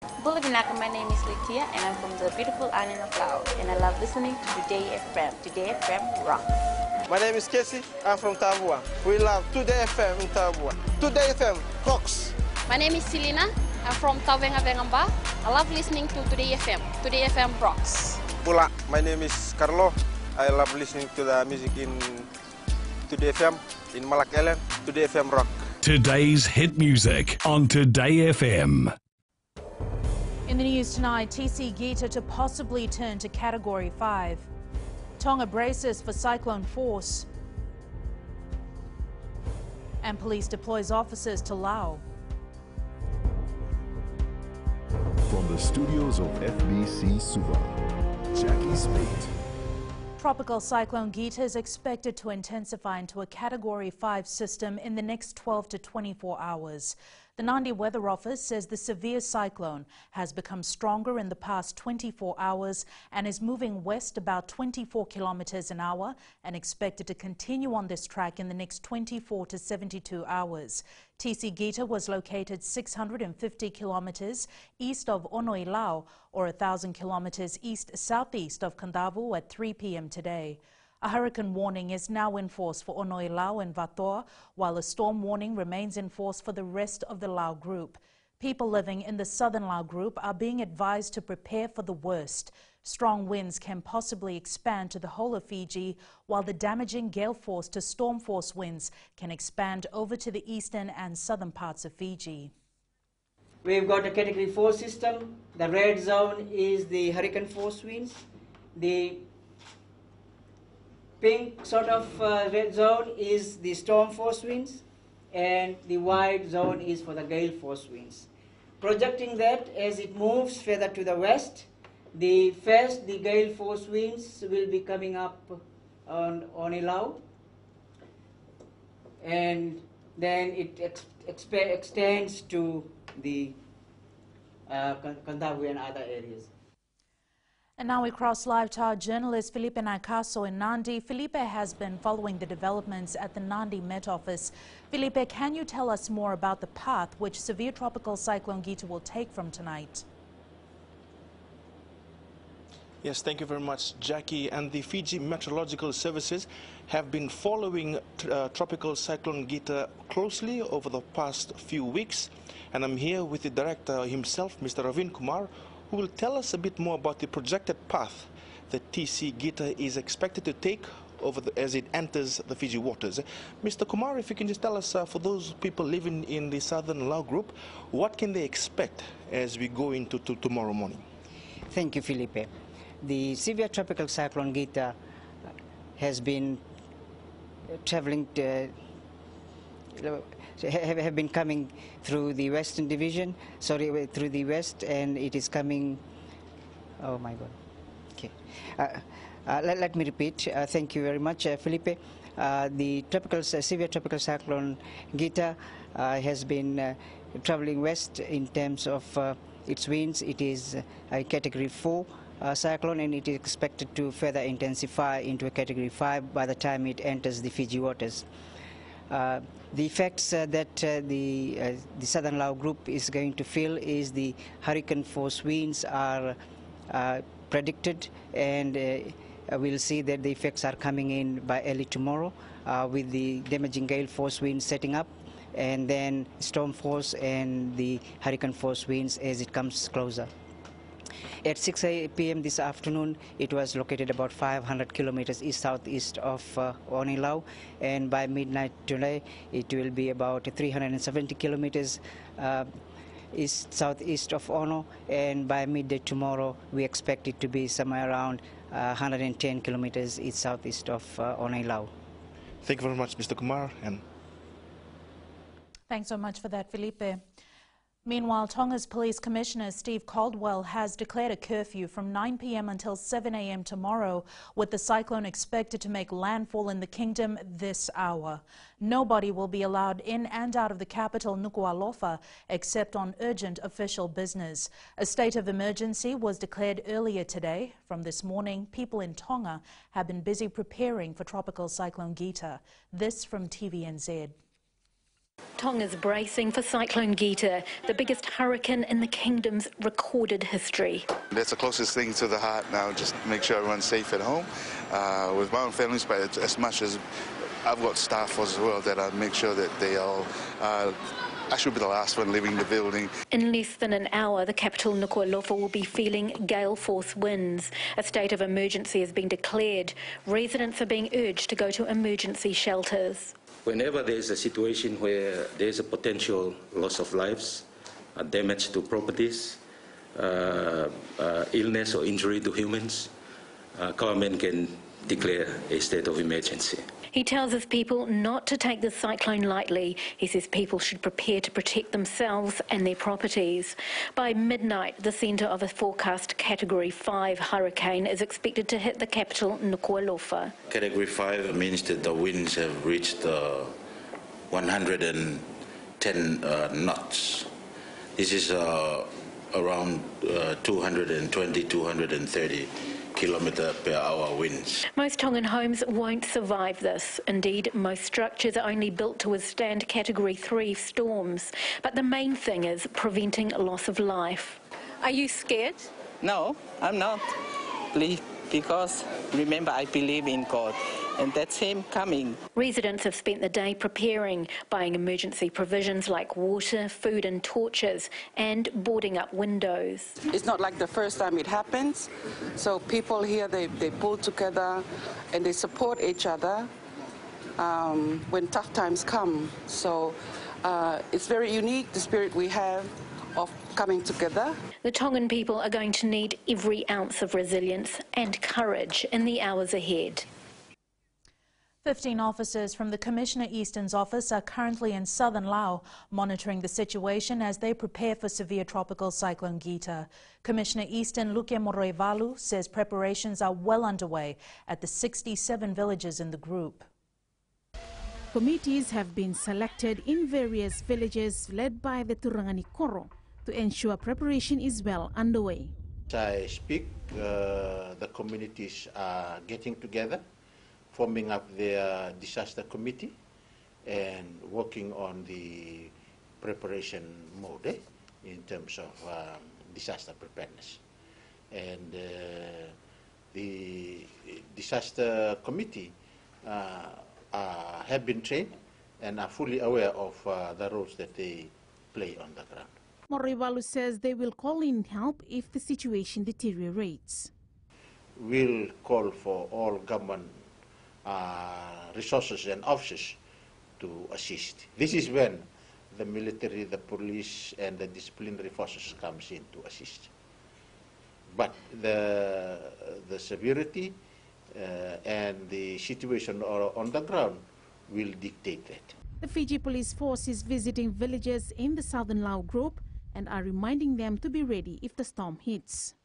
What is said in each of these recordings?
Bulabinaka, my name is Litia and I'm from the beautiful island of Laos and I love listening to Today FM. Today FM rocks. My name is Casey, I'm from Tabua. We love Today FM in Tabua. Today FM rocks. My name is Selina, I'm from Tavenga Vengamba. I love listening to Today FM. Today FM rocks. Pula, my name is Carlo. I love listening to the music in Today FM, in Malak Island. Today FM rock. Today's hit music on Today FM. In the news tonight, TC Gita to possibly turn to Category 5. Tonga braces for cyclone force. And police deploys officers to Laos. From the studios of FBC Suva, Jackie Spate. Tropical Cyclone Gita is expected to intensify into a Category 5 system in the next 12 to 24 hours. The Nandi Weather Office says the severe cyclone has become stronger in the past 24 hours and is moving west about 24 kilometers an hour and expected to continue on this track in the next 24 to 72 hours. TC Gita was located 650 kilometers east of Onoi Lao, or 1,000 kilometers east-southeast of Kandavu at 3 p.m. today. A hurricane warning is now in force for Onoi Lao and Vatoa, while a storm warning remains in force for the rest of the Lao group. People living in the southern Lao group are being advised to prepare for the worst. Strong winds can possibly expand to the whole of Fiji, while the damaging gale force to storm force winds can expand over to the eastern and southern parts of Fiji. We've got a Category 4 system. The red zone is the hurricane force winds. The pink sort of red zone is the storm force winds, and the white zone is for the gale force winds. Projecting that as it moves further to the west, the gale force winds will be coming up on Ilau, and then it extends to the Kandavu and other areas. And now we cross live to our journalist Felipe Naikaso in Nandi. Felipe has been following the developments at the Nandi Met Office. Felipe, can you tell us more about the path which severe tropical cyclone Gita will take from tonight? Yes, thank you very much, Jackie. And the Fiji Meteorological Services have been following Tropical Cyclone Gita closely over the past few weeks. And I'm here with the director himself, Mr. Ravin Kumar, who will tell us a bit more about the projected path that TC Gita is expected to take as it enters the Fiji waters. Mr. Kumar, if you can just tell us, for those people living in the southern Lao group, what can they expect as we go into tomorrow morning? Thank you, Felipe. The severe tropical cyclone Gita has been traveling have been coming through the western division, through the west, and it is coming, oh my God, okay. Let me repeat, thank you very much, Felipe. The severe tropical cyclone Gita has been traveling west in terms of its winds. It is a Category 4 cyclone, and it is expected to further intensify into a Category 5 by the time it enters the Fiji waters. The effects that the Southern Lao group is going to feel is the hurricane force winds are predicted, and we'll see that the effects are coming in by early tomorrow with the damaging gale force winds setting up, and then storm force and the hurricane force winds as it comes closer. At 6 p.m. this afternoon, it was located about 500 kilometers east-southeast of Onei, and by midnight today, it will be about 370 kilometers east-southeast of Ono, and by midday tomorrow, we expect it to be somewhere around 110 kilometers east-southeast of Onei. Thank you very much, Mr. Kumar. And thanks so much for that, Felipe. Meanwhile, Tonga's Police Commissioner Steve Caldwell has declared a curfew from 9 p.m. until 7 a.m. tomorrow, with the cyclone expected to make landfall in the kingdom this hour. Nobody will be allowed in and out of the capital, Nuku'alofa, except on urgent official business. A state of emergency was declared earlier today. From this morning, people in Tonga have been busy preparing for Tropical Cyclone Gita. This from TVNZ. Tonga's bracing for Cyclone Gita, the biggest hurricane in the kingdom's recorded history. That's the closest thing to the heart now, just make sure everyone's safe at home with my own families, but as much as I've got staff as well that I make sure that they all, I should be the last one leaving the building. In less than an hour, the capital Nuku'alofa will be feeling gale force winds. A state of emergency has been declared. Residents are being urged to go to emergency shelters. Whenever there is a situation where there is a potential loss of lives, damage to properties, illness or injury to humans, government can declare a state of emergency. He tells his people not to take the cyclone lightly. He says people should prepare to protect themselves and their properties. By midnight, the centre of a forecast Category 5 hurricane is expected to hit the capital Nuku'alofa. Category 5 means that the winds have reached 110 knots. This is around 220, 230 kilometre per hour winds. Most Tongan homes won't survive this. Indeed, most structures are only built to withstand Category 3 storms. But the main thing is preventing loss of life. Are you scared? No, I'm not. Please, because remember, I believe in God, and that's Him coming. Residents have spent the day preparing, buying emergency provisions like water, food and torches, and boarding up windows. It's not like the first time it happens, so people here, they pull together and they support each other when tough times come. So it's very unique, the spirit we have of coming together. The Tongan people are going to need every ounce of resilience and courage in the hours ahead. 15 officers from the Commissioner Eastern's office are currently in southern Laos, monitoring the situation as they prepare for severe tropical cyclone Gita. Commissioner Eastern Luke Moroivalu says preparations are well underway at the 67 villages in the group. Committees have been selected in various villages led by the Turangani Koro to ensure preparation is well underway. As I speak, the communities are getting together, forming up their disaster committee and working on the preparation mode in terms of disaster preparedness. And the disaster committee have been trained and are fully aware of the roles that they play on the ground. Moroivalu says they will call in help if the situation deteriorates. We'll call for all government resources and officers to assist. This is when the military, the police, and the disciplinary forces comes in to assist. But the severity and the situation on the ground will dictate that. The Fiji police force is visiting villages in the southern Lao group and are reminding them to be ready if the storm hits.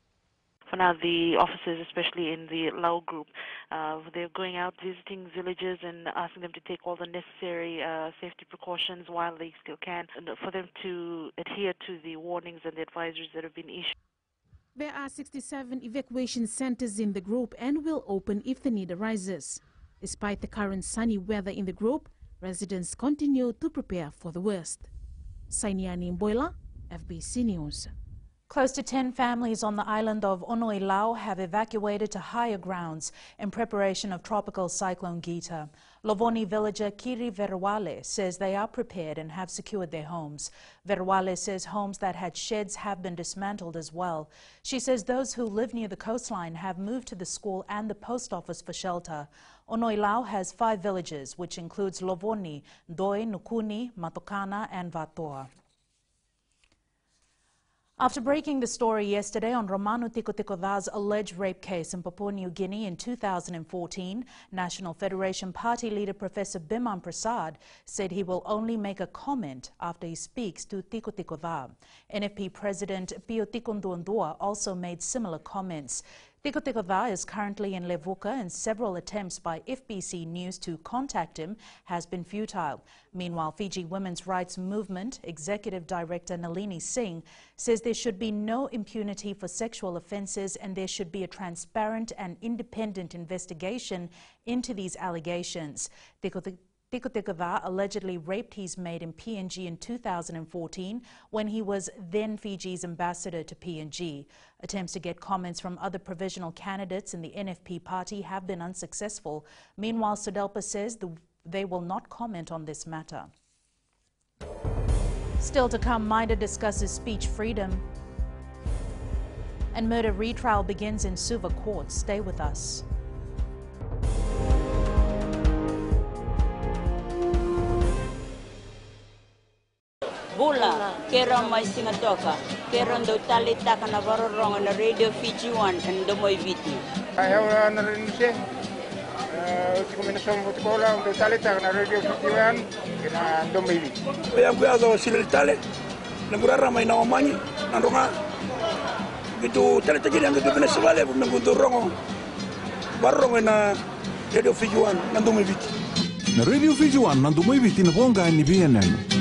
For now, the officers, especially in the Lao group, they're going out visiting villages and asking them to take all the necessary safety precautions while they still can, and for them to adhere to the warnings and the advisories that have been issued. There are 67 evacuation centers in the group and will open if the need arises. Despite the current sunny weather in the group, residents continue to prepare for the worst. Sainiani Mboila, FBC News. Close to 10 families on the island of Onoi, Lao have evacuated to higher grounds in preparation of tropical cyclone Gita. Lovoni villager Kiri Verwale says they are prepared and have secured their homes. Verwale says homes that had sheds have been dismantled as well. She says those who live near the coastline have moved to the school and the post office for shelter. Onoi, Lao has 5 villages, which includes Lovoni, Doi, Nukuni, Matokana and Vatoa. After breaking the story yesterday on Romano Tikotikoda's alleged rape case in Papua New Guinea in 2014, National Federation Party leader Professor Biman Prasad said he will only make a comment after he speaks to Tikotikoda. NFP President Pio Tikonduandua also made similar comments. Tikotikoda is currently in Levuka and several attempts by FBC News to contact him has been futile. Meanwhile, Fiji Women's Rights Movement Executive Director Nalini Singh says there should be no impunity for sexual offences and there should be a transparent and independent investigation into these allegations. Tikutikava allegedly raped his maid in PNG in 2014 when he was then Fiji's ambassador to PNG. Attempts to get comments from other provisional candidates in the NFP party have been unsuccessful. Meanwhile, Sodelpa says they will not comment on this matter. Still to come, Mida discusses speech freedom. And murder retrial begins in Suva court. Stay with us. Bula, kera mai singatoka, kera ndo talita kana varorong na Radio Fiji 1 and domoy viti. Ayaw na rin siya. Uti kami nasong butikola ndo talita kana Radio Fiji 1 kina domoy viti. Yang kuyazo sila tale, nagurara may nawamanyi, nandunga. Gitu talita gini ang gitu Venezuela, nagudurong barong na Radio Fiji 1 na domoy viti. Na Radio Fiji 1 na domoy viti na bonga ni BNN.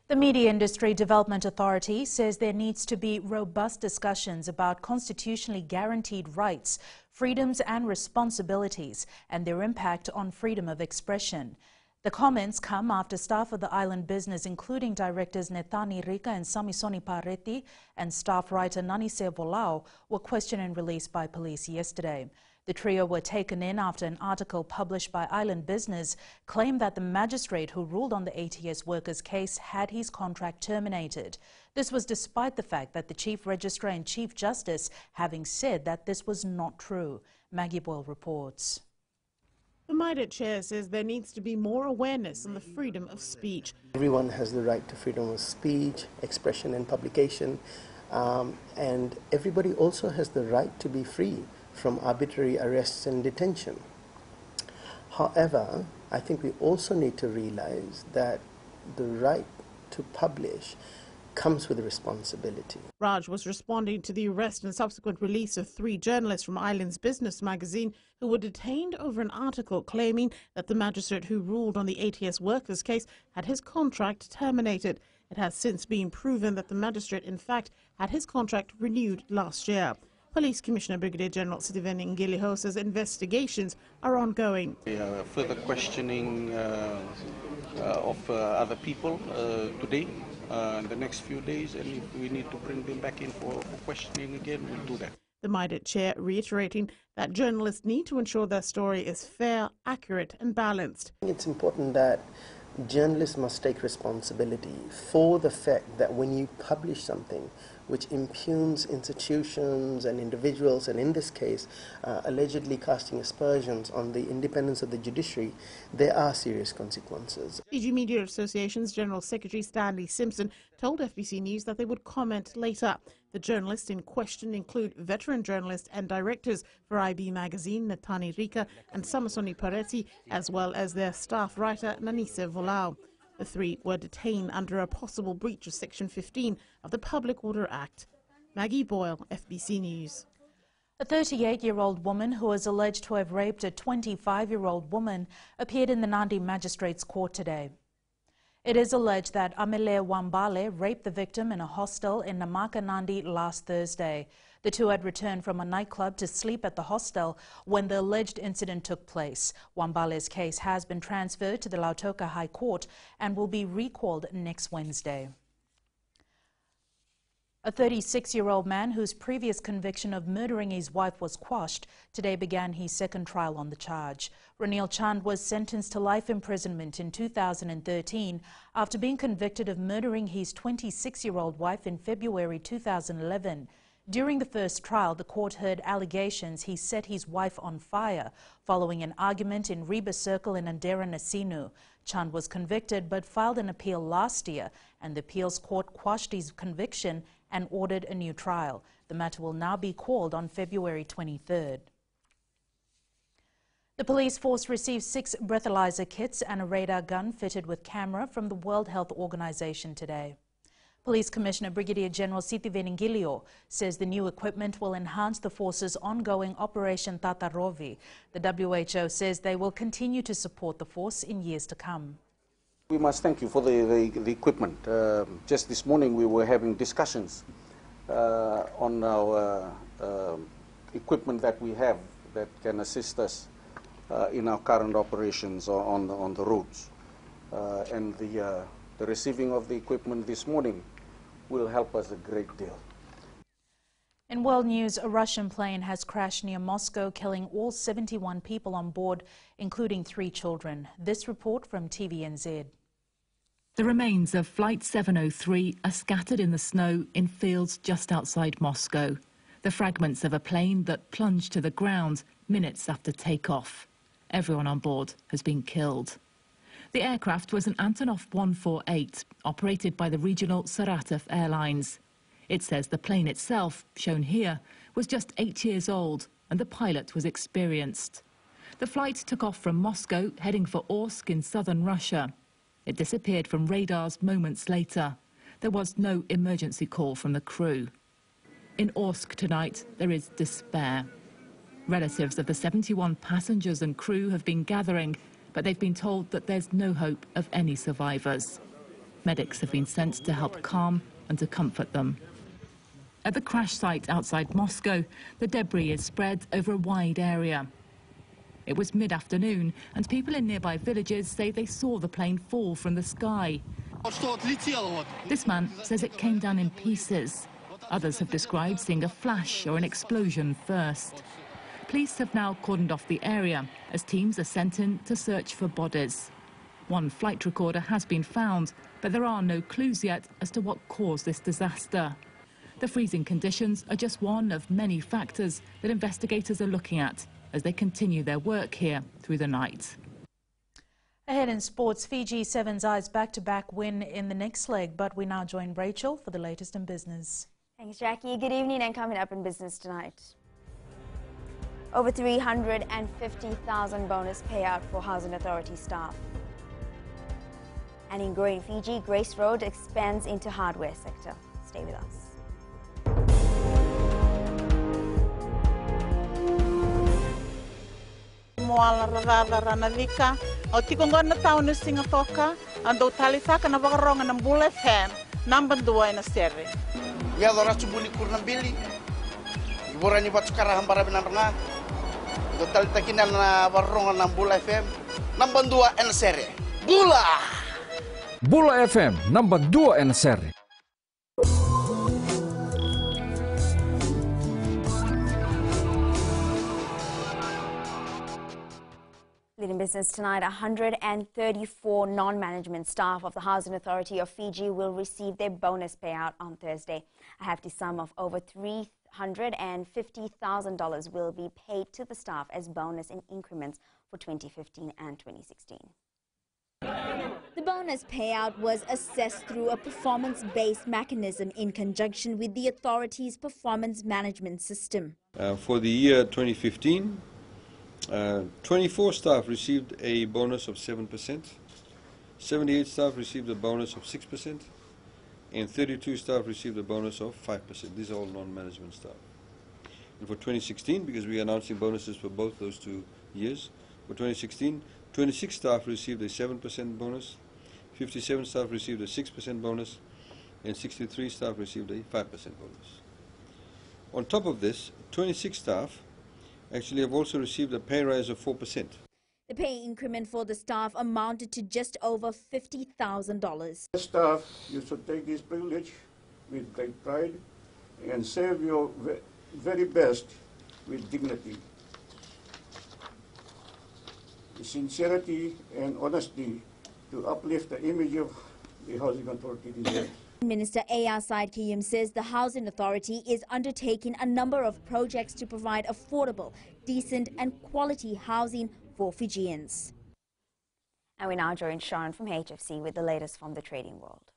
The Media Industry Development Authority says there needs to be robust discussions about constitutionally guaranteed rights, freedoms and responsibilities and their impact on freedom of expression. The comments come after staff of the island business, including directors Nethani Rika and Samisoni Pareti and staff writer Nanise Volao, were questioned and released by police yesterday. The trio were taken in after an article published by Island Business claimed that the magistrate who ruled on the ATS workers' case had his contract terminated. This was despite the fact that the Chief Registrar and Chief Justice having said that this was not true. Maggie Boyle reports. The MIDA chair says there needs to be more awareness on the freedom of speech. Everyone has the right to freedom of speech, expression and publication, and everybody also has the right to be free from arbitrary arrests and detention. However, I think we also need to realize that the right to publish comes with a responsibility. Raj was responding to the arrest and subsequent release of 3 journalists from Island's Business magazine who were detained over an article claiming that the magistrate who ruled on the ATS workers' case had his contract terminated. It has since been proven that the magistrate, in fact, had his contract renewed last year. Police Commissioner Brigadier General Sitiveni Ngiliho says investigations are ongoing. Further questioning of other people today, in the next few days, and if we need to bring them back in for questioning again, we'll do that. The MIDA chair reiterating that journalists need to ensure their story is fair, accurate and balanced. It's important that journalists must take responsibility for the fact that when you publish something which impugns institutions and individuals, and in this case, allegedly casting aspersions on the independence of the judiciary, there are serious consequences. Fiji Media Association's General Secretary Stanley Simpson told FBC News that they would comment later. The journalists in question include veteran journalists and directors for IB Magazine, Nethani Rika and Samisoni Pareti, as well as their staff writer Nanise Volao. The 3 were detained under a possible breach of Section 15 of the Public Order Act. Maggie Boyle, FBC News. A 38-year-old woman who is alleged to have raped a 25-year-old woman appeared in the Nandi Magistrates Court today. It is alleged that Amele Wambale raped the victim in a hostel in Namaka, Nandi last Thursday. The two had returned from a nightclub to sleep at the hostel when the alleged incident took place. Wambale's case has been transferred to the Lautoka High Court and will be recalled next Wednesday. A 36-year-old man whose previous conviction of murdering his wife was quashed today began his second trial on the charge. Ranil Chand was sentenced to life imprisonment in 2013 after being convicted of murdering his 26-year-old wife in February 2011. During the first trial, the court heard allegations he set his wife on fire following an argument in Reba Circle in Andera Nasinu. Chand was convicted but filed an appeal last year, and the appeals court quashed his conviction and ordered a new trial. The matter will now be called on February 23rd. The police force received 6 breathalyzer kits and a radar gun fitted with camera from the World Health Organization today. Police Commissioner Brigadier General Sitiveni Ngiliho says the new equipment will enhance the force's ongoing Operation Tatarovi. The WHO says they will continue to support the force in years to come. We must thank you for the equipment. Just this morning we were having discussions on our equipment that we have that can assist us in our current operations on the roads. And the receiving of the equipment this morning will help us a great deal. In world news, a Russian plane has crashed near Moscow, killing all 71 people on board, including 3 children. This report from TVNZ. The remains of Flight 703 are scattered in the snow in fields just outside Moscow. The fragments of a plane that plunged to the ground minutes after takeoff. Everyone on board has been killed. The aircraft was an Antonov 148, operated by the regional Saratov Airlines. It says the plane itself, shown here, was just 8 years old and the pilot was experienced. The flight took off from Moscow, heading for Orsk in southern Russia. It disappeared from radars moments later. There was no emergency call from the crew. In Orsk tonight, there is despair. Relatives of the 71 passengers and crew have been gathering, but they've been told that there's no hope of any survivors. Medics have been sent to help calm and to comfort them. At the crash site outside Moscow, the debris is spread over a wide area. It was mid-afternoon, and people in nearby villages say they saw the plane fall from the sky. This man says it came down in pieces. Others have described seeing a flash or an explosion first. Police have now cordoned off the area as teams are sent in to search for bodies. One flight recorder has been found, but there are no clues yet as to what caused this disaster. The freezing conditions are just one of many factors that investigators are looking at as they continue their work here through the night. Ahead in sports, Fiji Sevens eyes back-to-back win in the next leg, but we now join Rachel for the latest in business. Thanks, Jackie. Good evening, and coming up in business tonight. Over 350,000 bonus payout for Housing Authority staff. And in growing Fiji, Grace Road expands into hardware sector. Stay with us. Moala ranavika o tikongona tau no Singapore ando talitaka na wakaronga ng Bull FM number 2 na sere. Ya dora subuni kurnambili. Iborani batukara hambara binaranga. Do talitakina na wakaronga ng Bull FM number 2 na sere. Bula. Bula FM number 2 na sere. Leading business tonight, 134 non-management staff of the Housing Authority of Fiji will receive their bonus payout on Thursday. A hefty sum of over $350,000 will be paid to the staff as bonus in increments for 2015 and 2016. The bonus payout was assessed through a performance-based mechanism in conjunction with the authority's performance management system. For the year 2015, 24 staff received a bonus of 7%, 78 staff received a bonus of 6%, and 32 staff received a bonus of 5%. These are all non-management staff. And for 2016, because we are announcing bonuses for both those 2 years, for 2016, 26 staff received a 7% bonus, 57 staff received a 6% bonus, and 63 staff received a 5% bonus. On top of this, 26 staff actually have also received a pay rise of 4%. The pay increment for the staff amounted to just over $50,000. Staff, you should take this privilege with great pride and serve your very best with dignity. The sincerity and honesty to uplift the image of the Housing Authority deserves. Minister A.R. Said Kiyim says the Housing Authority is undertaking a number of projects to provide affordable, decent and quality housing for Fijians. And we now join Sharon from HFC with the latest from the trading world.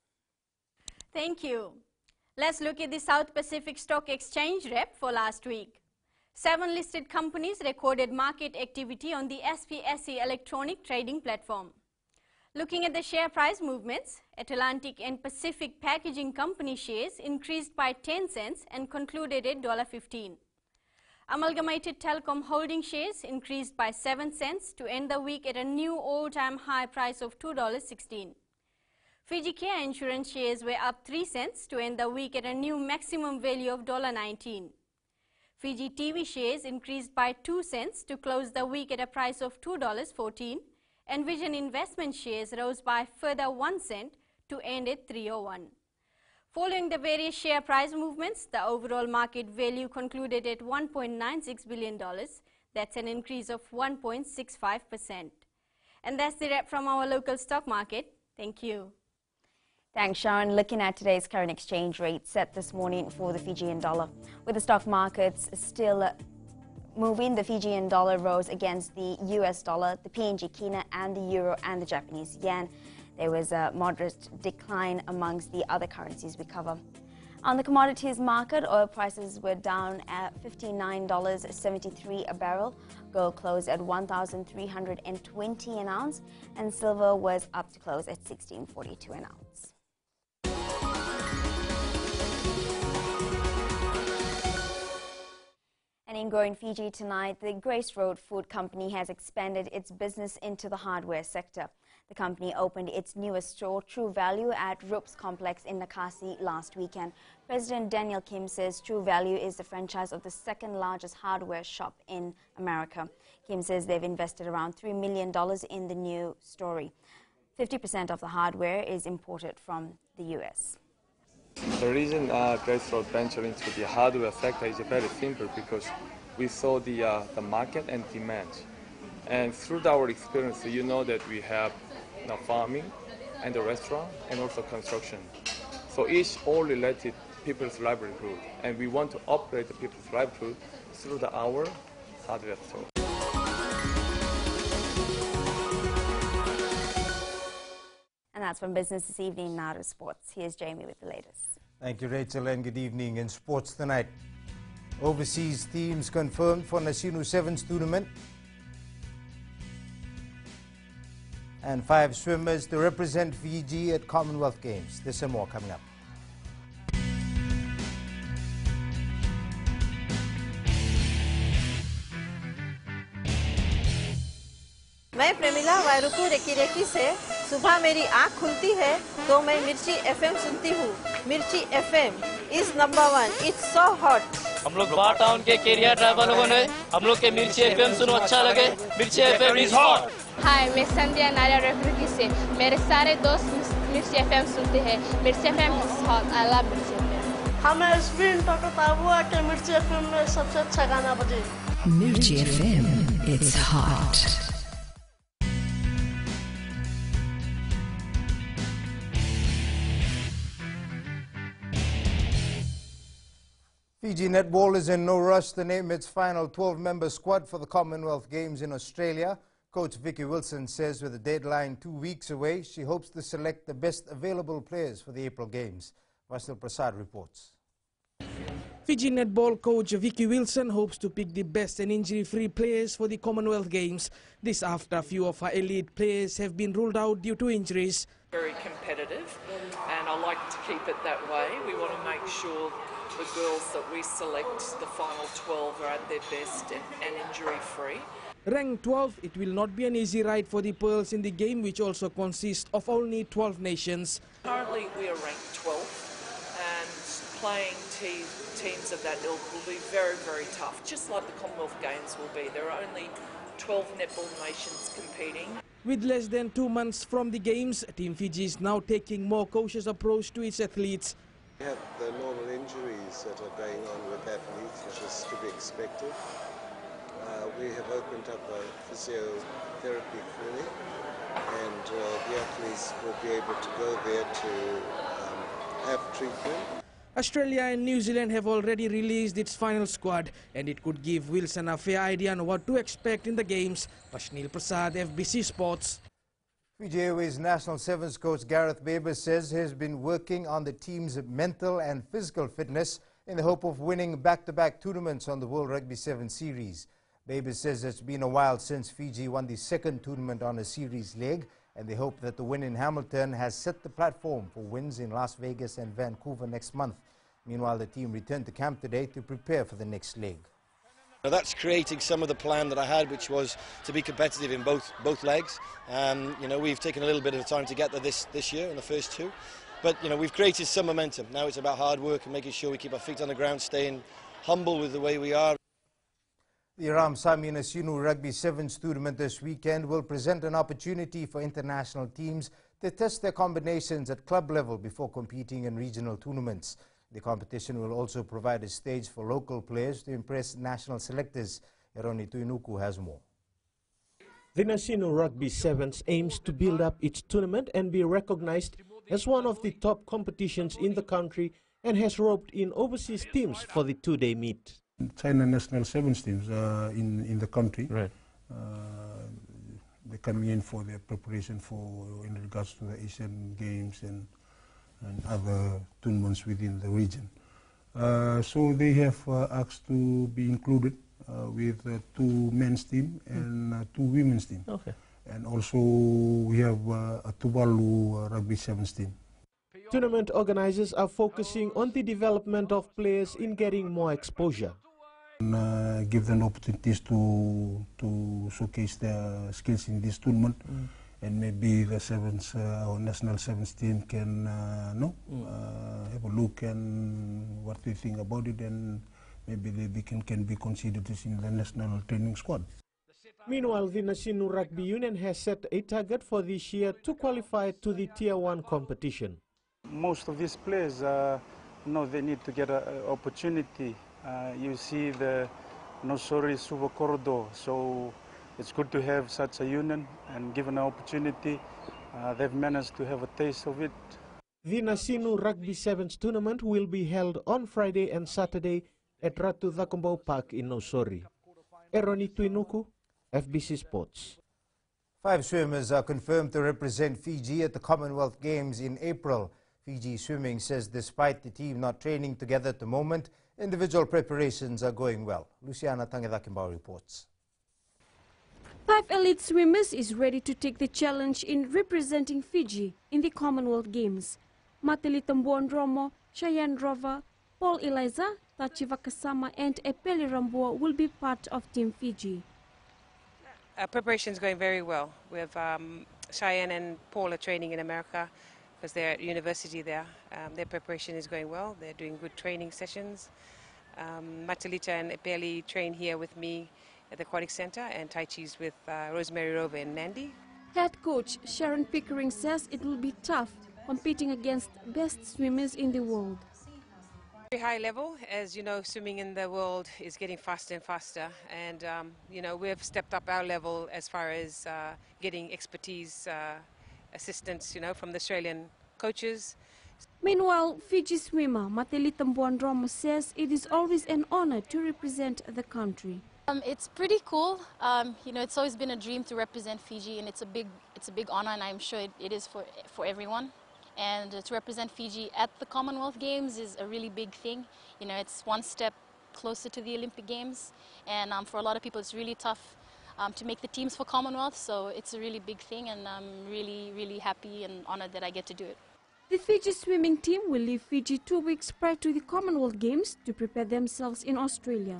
Thank you. Let's look at the South Pacific Stock Exchange rep for last week. 7 listed companies recorded market activity on the SPSE electronic trading platform. Looking at the share price movements, Atlantic and Pacific Packaging Company shares increased by 10 cents and concluded at $1.15. Amalgamated Telecom Holding shares increased by 7 cents to end the week at a new all-time high price of $2.16. Fiji Care Insurance shares were up 3 cents to end the week at a new maximum value of $1.19. Fiji TV shares increased by 2 cents to close the week at a price of $2.14, and Vision investment shares rose by further 1 cent to end at $3.01. Following the various share price movements, the overall market value concluded at $1.96 billion. That's an increase of 1.65%. And that's the wrap from our local stock market. Thank you. Thanks, Sharon. Looking at today's current exchange rate set this morning for the Fijian dollar. With the stock markets still moving, the Fijian dollar rose against the US dollar, the PNG Kina, and the euro and the Japanese yen. There was a moderate decline amongst the other currencies we cover. On the commodities market, oil prices were down at $59.73 a barrel. Gold closed at $1,320 an ounce, and silver was up to close at $16.42 an ounce. And in growing Fiji tonight, the Grace Road Food Company has expanded its business into the hardware sector. The company opened its newest store, True Value, at Rups Complex in Nakasi last weekend. President Daniel Kim says True Value is the franchise of the second largest hardware shop in America. Kim says they've invested around $3 million in the new store. 50% of the hardware is imported from the US. The reason Grace Road ventured into the hardware sector is very simple, because we saw the market and demand. And through our experience, you know that we have farming and the restaurant and also construction. So each all related people's livelihood, and we want to operate the people's livelihood through our hardware store. And that's from business this evening. Now to sports. Here's Jamie with the latest. Thank you, Rachel, and good evening. In sports tonight, overseas teams confirmed for Nasinu Sevens tournament, and 5 swimmers to represent Fiji at Commonwealth Games. There's some more coming up. मैं Premila वायरुकू recce recce से सुबह मेरी आँख खुलती है तो मैं मिर्ची एफएम सुनती हूँ. मिर्ची FM is number 1. It's so hot. हम लोग बार टाउन के कैरियर ड्राइवर लोगों ने हम लोग के मिर्ची एफएम सुनो अच्छा लगे. मिर्ची एफएम इज हॉट. हाय, मैं संध्या नारिया रेफरी से मेरे सारे दोस्त मिर्ची एफएम सुनते हैं. मिर्ची FM is hot. I love मिर्ची एफएम. हमें स्पिन टोटो हुआ कि मिर्ची एफएम में सबसे अच्छा गाना बजे. मिर्ची FM it's hot. Fiji Netball is in no rush to name its final 12-member squad for the Commonwealth Games in Australia. Coach Vicky Wilson says with the deadline 2 weeks away, she hopes to select the best available players for the April Games. Vasil Prasad reports. Fiji Netball coach Vicky Wilson hopes to pick the best and injury-free players for the Commonwealth Games. This after a few of her elite players have been ruled out due to injuries. Very competitive, and I like to keep it that way. We want to make sure the girls that we select, the final 12, are at their best and injury-free. Ranked 12, it will not be an easy ride for the Pearls in the game, which also consists of only 12 nations. Currently we are ranked 12, and playing teams of that ilk will be very, very tough, just like the Commonwealth Games will be. There are only 12 netball nations competing. With less than 2 months from the Games, Team Fiji is now taking more cautious approach to its athletes. We have the normal injuries that are going on with athletes, which is to be expected. We have opened up a physiotherapy clinic, and the athletes will be able to go there to have treatment. Australia and New Zealand have already released its final squad, and it could give Wilson a fair idea on what to expect in the Games. Pashnil Prasad, FBC Sports. Fiji Airways National Sevens coach Gareth Baber says he has been working on the team's mental and physical fitness in the hope of winning back-to-back tournaments on the World Rugby 7 Series. Baber says it's been a while since Fiji won the second tournament on a series leg, and they hope that the win in Hamilton has set the platform for wins in Las Vegas and Vancouver next month. Meanwhile, the team returned to camp today to prepare for the next leg. Now that's creating some of the plan that I had, which was to be competitive in both legs. You know, we've taken a little bit of time to get there this year in the first 2, but you know, we've created some momentum. Now it's about hard work and making sure we keep our feet on the ground, staying humble with the way we are. The Ramsamy Nasinu Rugby Sevens tournament this weekend will present an opportunity for international teams to test their combinations at club level before competing in regional tournaments. The competition will also provide a stage for local players to impress national selectors. Eroni Tuinuku has more. The Nasinu Rugby Sevens aims to build up its tournament and be recognized as one of the top competitions in the country and has roped in overseas teams for the two-day meet. China national sevens teams in the country. Right. They're coming in for their preparation in regards to the Asian Games and other tournaments within the region. So they have asked to be included with 2 men's team and 2 women's team. Okay. And also we have a Tuvalu Rugby Sevens team. Tournament organizers are focusing on the development of players in getting more exposure. And, give them opportunities to showcase their skills in this tournament, and maybe the sevens or national sevens team can have a look and what they think about it, and maybe they can be considered in the national training squad. Meanwhile, the Nasinu Rugby Union has set a target for this year to qualify to the Tier 1 competition. Most of these players, they need to get an opportunity. You see the Nosori Suva Corridor, so it's good to have such a union and given an opportunity. They've managed to have a taste of it. The Nasinu Rugby Sevens tournament will be held on Friday and Saturday at Ratu Thakumbau Park in Nosori. Eroni Tuinuku, FBC Sports. 5 swimmers are confirmed to represent Fiji at the Commonwealth Games in April. Fiji Swimming says despite the team not training together at the moment, individual preparations are going well. Luciana Tangedakimbao reports. 5 elite swimmers is ready to take the challenge in representing Fiji in the Commonwealth Games. Mateli Tambuan Romo, Cheyenne Rover, Paul Eliza, Tachiva Kasama and Epeli Rambua will be part of Team Fiji. Preparation is going very well. We have Cheyenne and Paul are training in America because they're at university there. Their preparation is going well. They're doing good training sessions. Matalita and Epeli train here with me at the Aquatic Center, and Tai Chi's with Rosemary Rover and Nandi. Head coach Sharon Pickering says it will be tough competing against best swimmers in the world. Very high level, as you know, swimming in the world is getting faster and faster, and we have stepped up our level as far as getting expertise, assistance, from the Australian coaches. Meanwhile, Fiji swimmer Mateli Tambuan Romo says it is always an honor to represent the country. It's pretty cool. It's always been a dream to represent Fiji, and it's a big honor, and I'm sure it is for everyone. And to represent Fiji at the Commonwealth Games is a really big thing. It's one step closer to the Olympic Games, and for a lot of people it's really tough to make the teams for Commonwealth, so it's a really big thing, and I'm really, really happy and honored that I get to do it. The Fiji swimming team will leave Fiji 2 weeks prior to the Commonwealth Games to prepare themselves in Australia.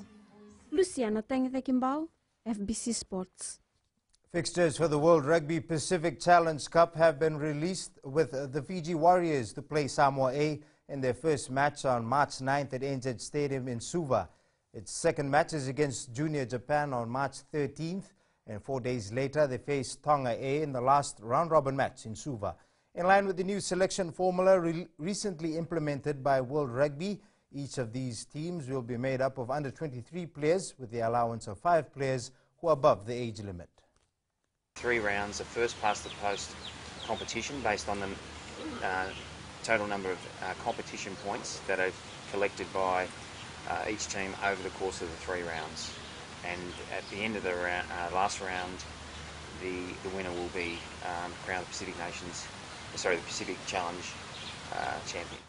Luciana Tangedakimbao, FBC Sports. Fixtures for the World Rugby Pacific Challenge Cup have been released, with the Fiji Warriors to play Samoa A in their first match on March 9th at NZ Stadium in Suva. Its second match is against Junior Japan on March 13th, and 4 days later they face Tonga A in the last round-robin match in Suva. In line with the new selection formula recently implemented by World Rugby, each of these teams will be made up of under 23 players with the allowance of 5 players who are above the age limit. 3 rounds of first past the post competition based on the total number of competition points that are collected by each team over the course of the 3 rounds. And at the end of the last round, the winner will be crowned the Pacific Challenge champion.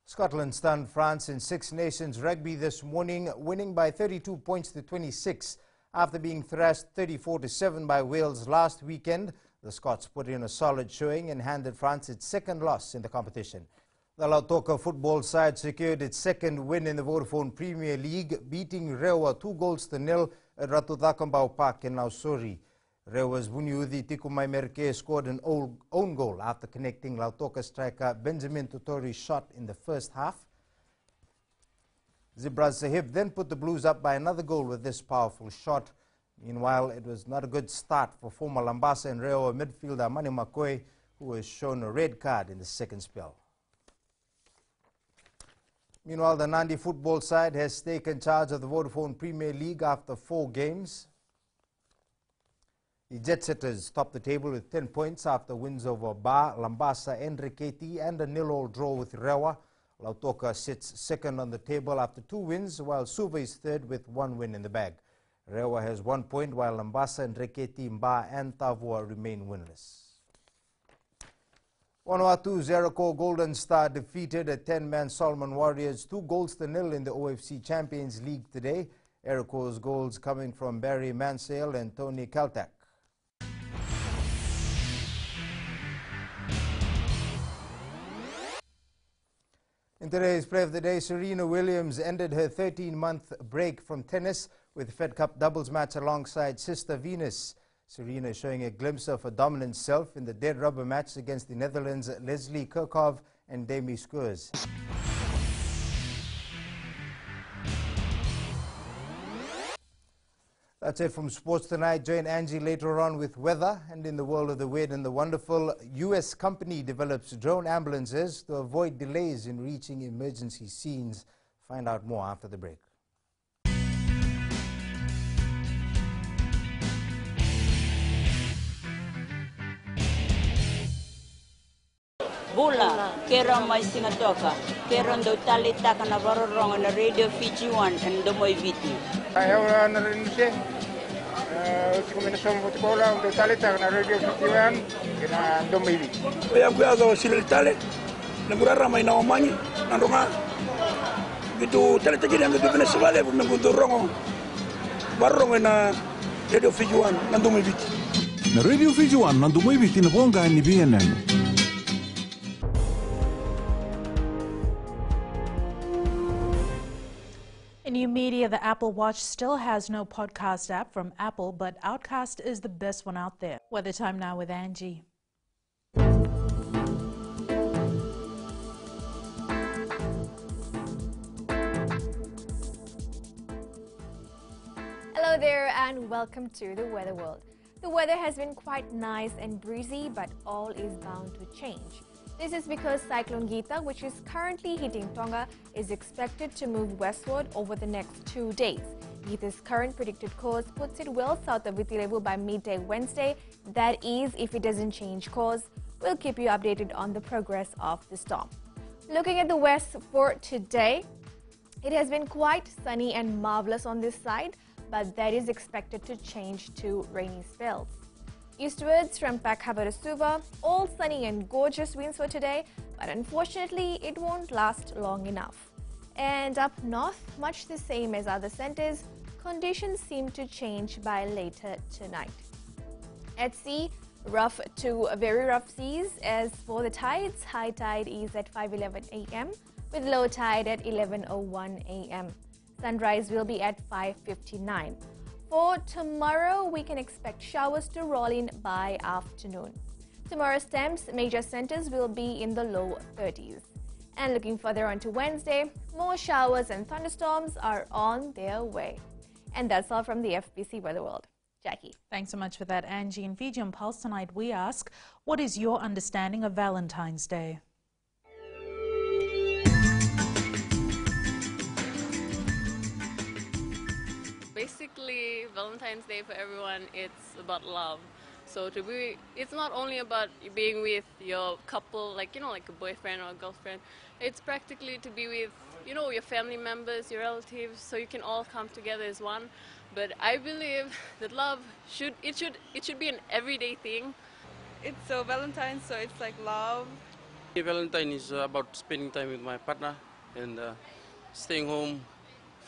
Scotland stunned France in Six Nations Rugby this morning, winning by 32 points to 26. After being thrashed 34-7 by Wales last weekend, the Scots put in a solid showing and handed France its second loss in the competition. The Lautoka football side secured its second win in the Vodafone Premier League, beating Rewa 2-0 at Ratu Thakumbau Park in Nausori. Rewa's Vuniuthi Tikumai Merke scored an own goal after connecting Lautoka striker Benjamin Totori's shot in the first half. Zebras Sahib then put the Blues up by another goal with this powerful shot. Meanwhile, it was not a good start for former Lambasa and Rewa midfielder Mani Makoi, who was shown a red card in the second spell. Meanwhile, the Nandi football side has taken charge of the Vodafone Premier League after 4 games. The Jet Setters top the table with 10 points after wins over Ba, Lambasa and Reketi and a 0-0 draw with Rewa. Lautoka sits second on the table after 2 wins, while Suva is third with 1 win in the bag. Rewa has 1 point, while Lambasa and Reketi, Mba and Tavua remain winless. Vanuatu Zerako Golden Star defeated a 10-man Solomon Warriors 2-0 in the OFC Champions League today. Erako's goals coming from Barry Mansell and Tony Kaltak. In today's play of the day, Serena Williams ended her 13-month break from tennis with a Fed Cup doubles match alongside sister Venus. Serena showing a glimpse of her dominant self in the dead rubber match against the Netherlands' Leslie Kirchhoff and Demi Skurs. That's it from Sports Tonight. Join Angie later on with weather. And in the world of the weird and the wonderful, U.S. company develops drone ambulances to avoid delays in reaching emergency scenes. Find out more after the break. Bula, kera mai singatoka, kera ndo talita kana varorong na Radio Fiji 1 and Domoy Viti. Ayaw na rin siya. Usi ko minasong butikola ndo talita kana Radio Fiji 1 kina Domoy Viti. Ayaw ko agaw sila tali, nagurara may nawamanyi, nandunga. Gitu talita gini ang gitu pinasibali, nagudurong varorong na Radio Fiji 1 na Domoy Viti. Na Radio Fiji 1 na Domoy Viti na ponga ni BNN. In new media, the Apple Watch still has no podcast app from Apple, but Outcast is the best one out there. Weather time now with Angie. Hello there and welcome to the Weather World. The weather has been quite nice and breezy, but all is bound to change. This is because Cyclone Gita, which is currently hitting Tonga, is expected to move westward over the next 2 days. Gita's current predicted course puts it well south of Vitilevu by midday Wednesday. That is, if it doesn't change course. We'll keep you updated on the progress of the storm. Looking at the west for today, it has been quite sunny and marvelous on this side, but that is expected to change to rainy spells. Eastwards from Pakava to Suva, all sunny and gorgeous winds for today, but unfortunately it won't last long enough. And up north, much the same as other centers, conditions seem to change by later tonight. At sea, rough to very rough seas. As for the tides, high tide is at 5:11 a.m. with low tide at 11:01 a.m. Sunrise will be at 5:59. For tomorrow, we can expect showers to roll in by afternoon. Tomorrow's temps, major centers will be in the low 30s. And looking further on to Wednesday, more showers and thunderstorms are on their way. And that's all from the FBC Weather World. Jackie. Thanks so much for that, Angie. In Fiji on Pulse tonight, we ask, what is your understanding of Valentine's Day? Basically, Valentine's Day for everyone, it's about love. So it's not only about being with your couple, like a boyfriend or a girlfriend. It's practically to be with, your family members, your relatives, so you can all come together as one. But I believe that love should be an everyday thing. It's Valentine's, so it's like love. Valentine is about spending time with my partner and staying home,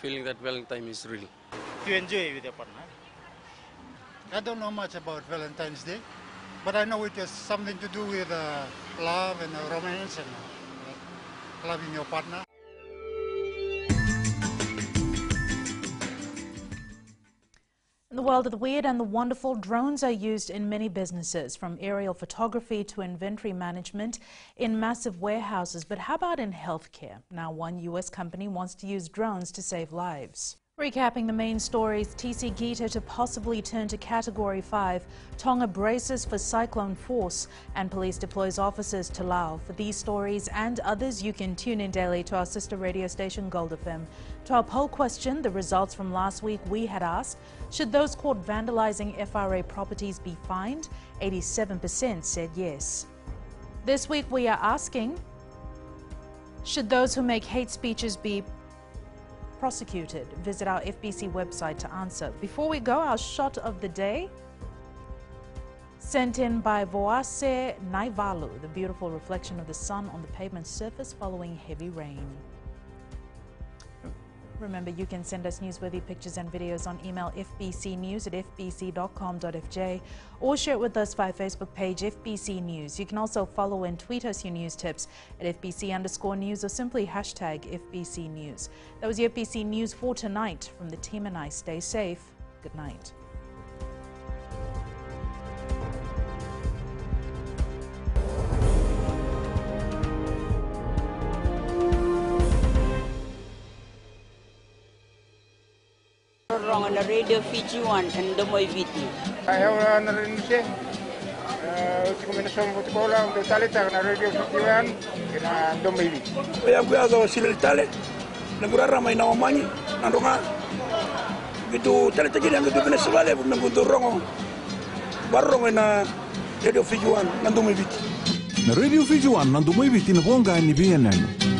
feeling that Valentine is real. To enjoy with your partner. I don't know much about Valentine's Day, but I know it has something to do with love and romance and loving your partner. In the the world of the weird and the wonderful, drones are used in many businesses, from aerial photography to inventory management in massive warehouses. But how about in healthcare? Now, one U.S. company wants to use drones to save lives. Recapping the main stories, Cyclone Gita to possibly turn to Category 5, Tonga braces for cyclone force, and police deploys officers to Laos. For these stories and others, you can tune in daily to our sister radio station Gold FM. To our poll question, the results from last week, we had asked, should those caught vandalizing FRA properties be fined? 87% said yes. This week we are asking, should those who make hate speeches be prosecuted? Visit our FBC website to answer. Before we go, our shot of the day, sent in by Voase Naivalu, the beautiful reflection of the sun on the pavement surface following heavy rain. Remember, you can send us newsworthy pictures and videos on email fbcnews@fbc.com.fj or share it with us via Facebook page FBC News. You can also follow and tweet us your news tips at FBC_news or simply hashtag FBC News. That was the FBC News for tonight. From the team and I, stay safe. Good night. Wrong on the radio Fiji 1 and Domoy Viti. Ayaw na rin siya. Kombinasyon mo tikola ang talita na radio Fiji 1 kina Domoy Viti. Kaya kuyaga sila tale. Nagurara may nawamanyi nandunga. Gitu talita gila gitu Venezuela nagundo rongo. Barong na radio Fiji 1 na Domoy Viti. Na radio Fiji 1 na Domoy Viti na Tonga ni BNN.